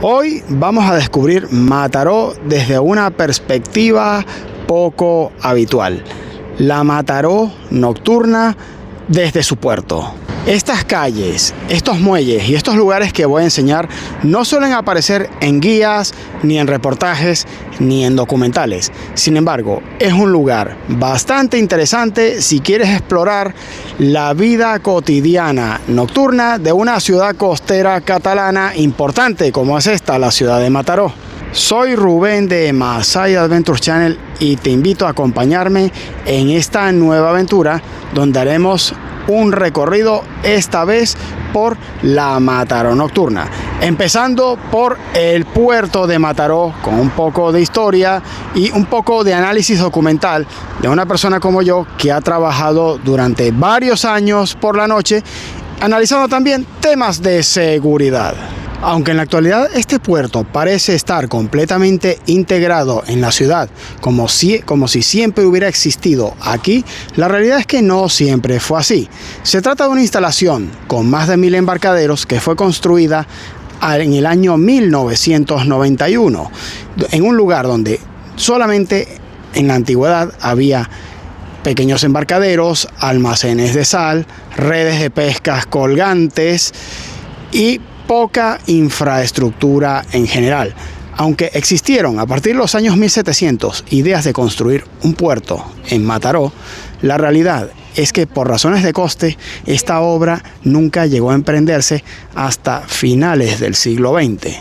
Hoy vamos a descubrir Mataró desde una perspectiva poco habitual. La Mataró nocturna desde su puerto. Estas calles, estos muelles y estos lugares que voy a enseñar no suelen aparecer en guías, ni en reportajes, ni en documentales. Sin embargo, es un lugar bastante interesante si quieres explorar la vida cotidiana nocturna de una ciudad costera catalana importante como es esta, la ciudad de Mataró. Soy Rubén de Masai Adventure Channel y te invito a acompañarme en esta nueva aventura donde haremos un recorrido esta vez por la Mataró nocturna, empezando por el puerto de Mataró con un poco de historia y un poco de análisis documental de una persona como yo que ha trabajado durante varios años por la noche analizando también temas de seguridad. Aunque en la actualidad este puerto parece estar completamente integrado en la ciudad, como si siempre hubiera existido aquí, la realidad es que no siempre fue así. Se trata de una instalación con más de 1000 embarcaderos que fue construida en el año 1991, en un lugar donde solamente en la antigüedad había pequeños embarcaderos, almacenes de sal, redes de pescas colgantes y poca infraestructura en general. Aunque existieron a partir de los años 1700 ideas de construir un puerto en Mataró, la realidad es que por razones de coste esta obra nunca llegó a emprenderse hasta finales del siglo XX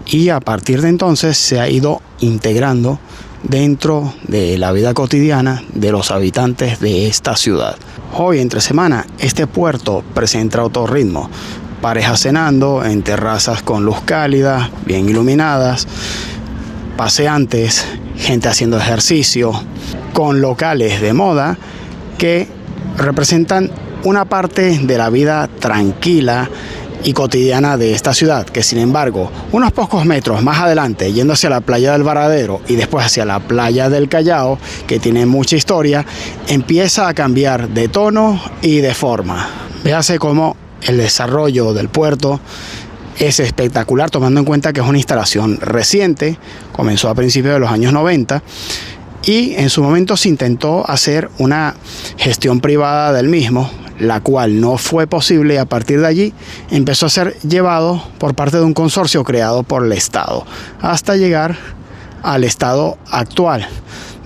y a partir de entonces se ha ido integrando dentro de la vida cotidiana de los habitantes de esta ciudad. Hoy entre semana este puerto presenta otro ritmo. Parejas cenando en terrazas con luz cálida, bien iluminadas, paseantes, gente haciendo ejercicio, con locales de moda que representan una parte de la vida tranquila y cotidiana de esta ciudad, que sin embargo, unos pocos metros más adelante, yendo hacia la playa del Varadero y después hacia la playa del Callao, que tiene mucha historia, empieza a cambiar de tono y de forma. Véase cómo el desarrollo del puerto es espectacular, tomando en cuenta que es una instalación reciente, comenzó a principios de los años 90 y en su momento se intentó hacer una gestión privada del mismo, la cual no fue posible y a partir de allí empezó a ser llevado por parte de un consorcio creado por el Estado hasta llegar al estado actual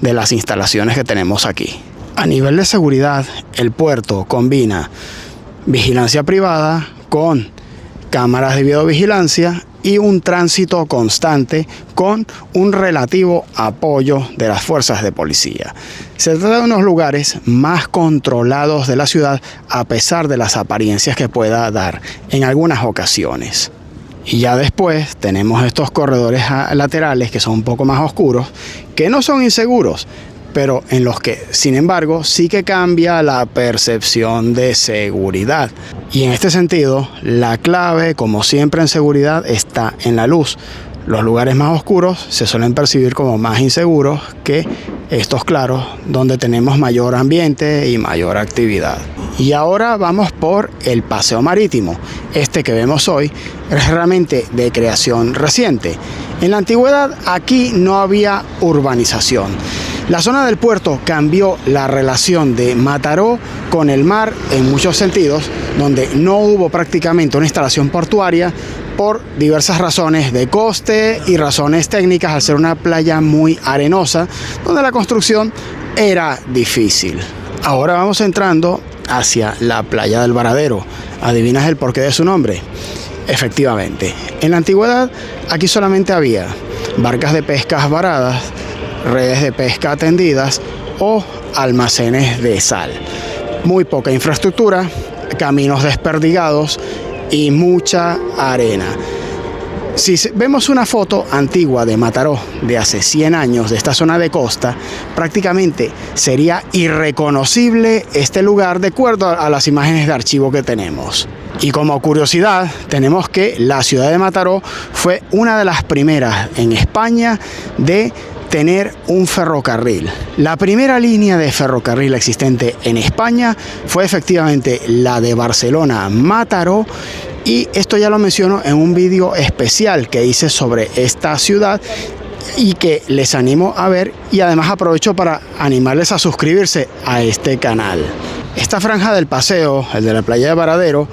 de las instalaciones que tenemos aquí. A nivel de seguridad, el puerto combina vigilancia privada con cámaras de videovigilancia y un tránsito constante con un relativo apoyo de las fuerzas de policía. Se trata de unos lugares más controlados de la ciudad a pesar de las apariencias que pueda dar en algunas ocasiones. Y ya después tenemos estos corredores laterales que son un poco más oscuros, que no son inseguros, pero en los que, sin embargo, sí que cambia la percepción de seguridad. Y en este sentido, la clave, como siempre en seguridad, está en la luz. Los lugares más oscuros se suelen percibir como más inseguros que estos claros, donde tenemos mayor ambiente y mayor actividad. Y ahora vamos por el paseo marítimo. Este que vemos hoy es realmente de creación reciente. En la antigüedad aquí no había urbanización. La zona del puerto cambió la relación de Mataró con el mar en muchos sentidos, donde no hubo prácticamente una instalación portuaria por diversas razones de coste y razones técnicas, al ser una playa muy arenosa, donde la construcción era difícil. Ahora vamos entrando hacia la playa del Varadero. ¿Adivinas el porqué de su nombre? Efectivamente, en la antigüedad aquí solamente había barcas de pescas varadas, redes de pesca tendidas o almacenes de sal. Muy poca infraestructura, caminos desperdigados y mucha arena. Si vemos una foto antigua de Mataró de hace 100 años de esta zona de costa, prácticamente sería irreconocible este lugar de acuerdo a las imágenes de archivo que tenemos. Y como curiosidad, tenemos que la ciudad de Mataró fue una de las primeras en España de tener un ferrocarril. La primera línea de ferrocarril existente en España fue efectivamente la de Barcelona a Mataró Y esto ya lo menciono en un vídeo especial que hice sobre esta ciudad y que les animo a ver, y además aprovecho para animarles a suscribirse a este canal. Esta franja del paseo, el de la playa de Varadero,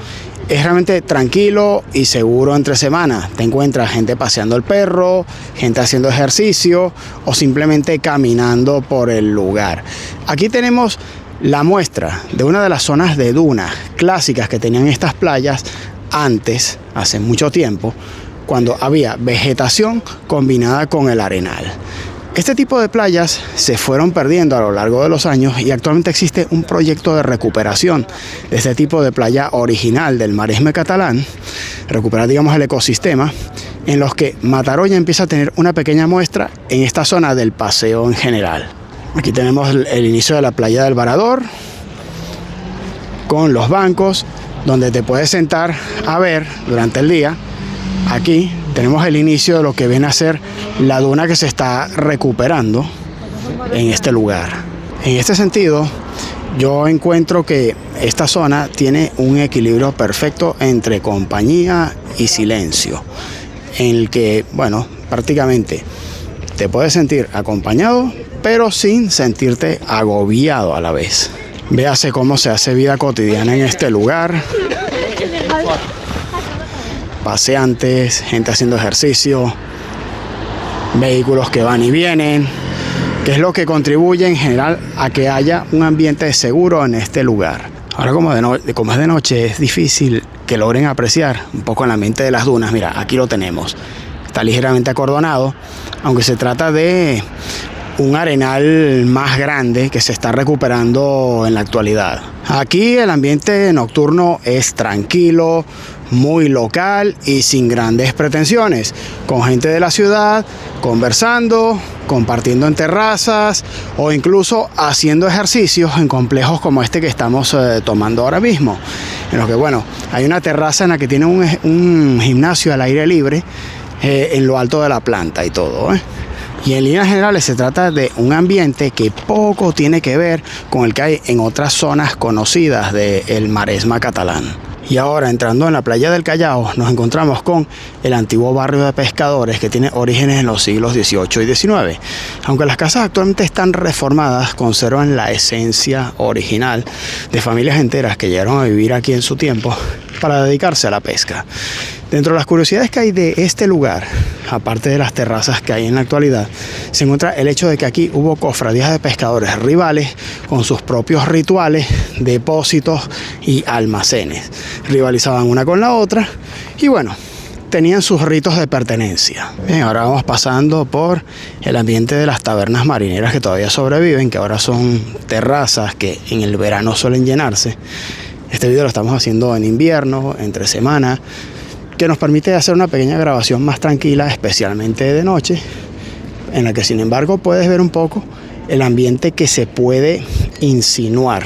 es realmente tranquilo y seguro entre semana. Te encuentras gente paseando el perro, gente haciendo ejercicio o simplemente caminando por el lugar. Aquí tenemos la muestra de una de las zonas de dunas clásicas que tenían estas playas antes, hace mucho tiempo, cuando había vegetación combinada con el arenal. Este tipo de playas se fueron perdiendo a lo largo de los años y actualmente existe un proyecto de recuperación de este tipo de playa original del Maresme catalán, recuperar, digamos, el ecosistema, en los que Mataró ya empieza a tener una pequeña muestra en esta zona del paseo en general. Aquí tenemos el inicio de la playa del Varador, con los bancos donde te puedes sentar a ver durante el día. Aquí tenemos el inicio de lo que viene a ser la duna que se está recuperando en este lugar. En este sentido, yo encuentro que esta zona tiene un equilibrio perfecto entre compañía y silencio, en el que, bueno, prácticamente te puedes sentir acompañado, pero sin sentirte agobiado a la vez. Véase cómo se hace vida cotidiana en este lugar. Paseantes, gente haciendo ejercicio, vehículos que van y vienen, que es lo que contribuye en general a que haya un ambiente seguro en este lugar. Ahora, como es de noche, es difícil que logren apreciar un poco el ambiente de las dunas. Mira, aquí lo tenemos. Está ligeramente acordonado, aunque se trata de un arenal más grande que se está recuperando en la actualidad. Aquí el ambiente nocturno es tranquilo, muy local y sin grandes pretensiones, con gente de la ciudad conversando, compartiendo en terrazas o incluso haciendo ejercicios en complejos como este que estamos tomando ahora mismo, en los que, bueno, hay una terraza en la que tiene un gimnasio al aire libre en lo alto de la planta y todo, Y en líneas generales se trata de un ambiente que poco tiene que ver con el que hay en otras zonas conocidas del Maresme catalán. Y ahora, entrando en la playa del Callao, nos encontramos con el antiguo barrio de pescadores que tiene orígenes en los siglos XVIII y XIX. Aunque las casas actualmente están reformadas, conservan la esencia original de familias enteras que llegaron a vivir aquí en su tiempo para dedicarse a la pesca. Dentro de las curiosidades que hay de este lugar, aparte de las terrazas que hay en la actualidad, se encuentra el hecho de que aquí hubo cofradías de pescadores rivales con sus propios rituales, depósitos y almacenes. Rivalizaban una con la otra y, bueno, tenían sus ritos de pertenencia. Bien, ahora vamos pasando por el ambiente de las tabernas marineras que todavía sobreviven, que ahora son terrazas que en el verano suelen llenarse. Este video lo estamos haciendo en invierno, entre semana, que nos permite hacer una pequeña grabación más tranquila, especialmente de noche, en la que sin embargo puedes ver un poco el ambiente que se puede insinuar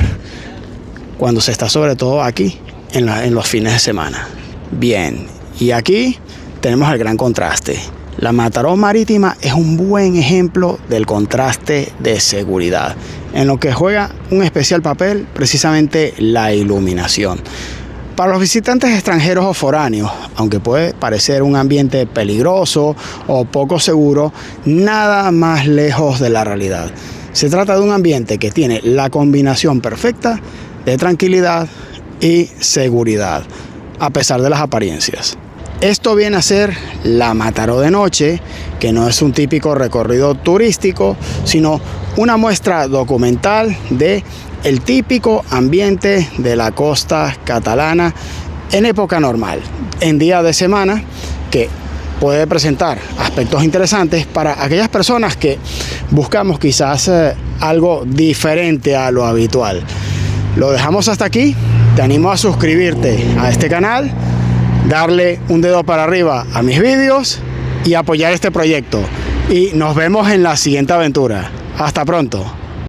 cuando se está sobre todo aquí en los fines de semana. Bien, y aquí tenemos el gran contraste. La Mataró Marítima es un buen ejemplo del contraste de seguridad, en lo que juega un especial papel precisamente la iluminación. Para los visitantes extranjeros o foráneos, aunque puede parecer un ambiente peligroso o poco seguro, nada más lejos de la realidad. Se trata de un ambiente que tiene la combinación perfecta de tranquilidad y seguridad, a pesar de las apariencias. Esto viene a ser la Mataró de noche, que no es un típico recorrido turístico, sino una muestra documental de el típico ambiente de la costa catalana en época normal, en día de semana, que puede presentar aspectos interesantes para aquellas personas que buscamos quizás algo diferente a lo habitual. Lo dejamos hasta aquí. Te animo a suscribirte a este canal, darle un dedo para arriba a mis vídeos y apoyar este proyecto. Y nos vemos en la siguiente aventura. Hasta pronto.